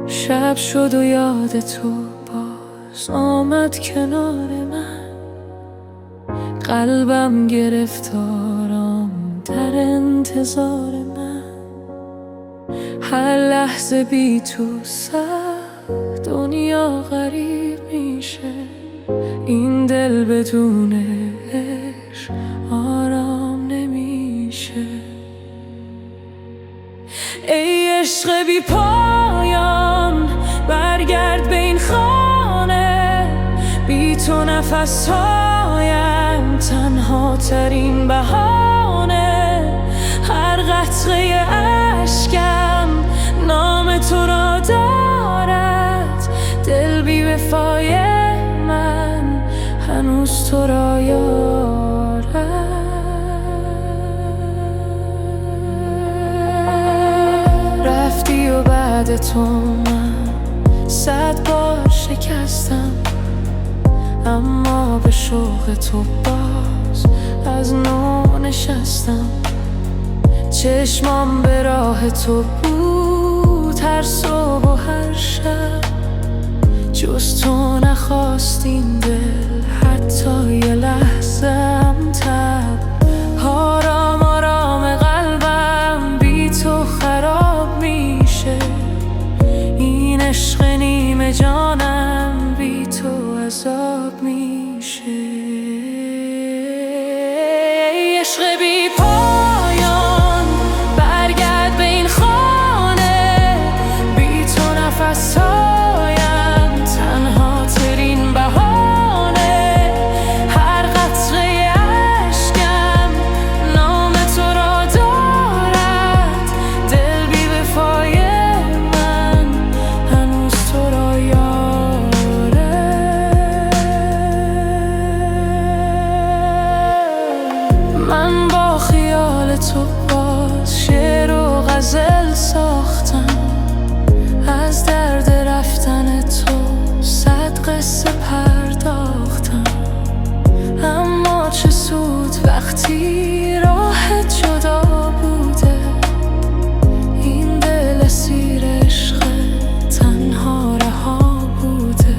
شب شد و یاد تو باز آمد کنار من، قلبم گرفتارم در انتظار من. هر لحظه بی تو سخت دنیا غریب میشه، این دل بدون عشق آرام نمیشه. ای عشق بی پایان برگرد به این خانه، بی تو نفسهایم تنها ترین بهانه. هر قطره اشکم نام تو را دارد، دل بی وفای من هنوز تو را یارد. رفتی و بعد تو من 100 بار شکستم، اما به شوق تو باز از نو نشستم. چشمام به راه تو بود هر صبح و هر شب، جز تو نخواست این دل حتی یه لحظم تب. آرام آرام قلبم بی تو خراب میشه، این عشق نیمه جانم بی تو عذاب میشه. عشق بی پایان برگرد به این خانه، بی تو نفسهایم تنها ترین بهانه. هر قطره اشکم نام تو را دارد، دل بی وفای من هنوز تو را یاره. من با خیال تو باز شعر و غزل ساختم، از درد رفتن تو 100 قصه پرداختم. اما چه سود وقتی راحت جدا بوده، این دل اسیر عشق تنها رها بوده.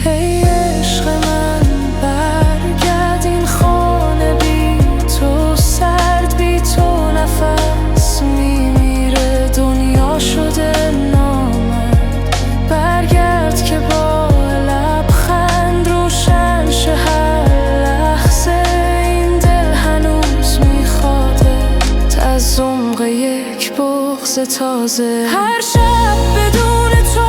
ای عشق من برگرد این خانه، بی تو سرد، بی تو نفس میمیره، دنیا شده نامرد. برگرد که با لبخند روشن شه هر لحظه، این دل هنوز میخوادت از عمق یک بغض تازه. هر شب بدون تو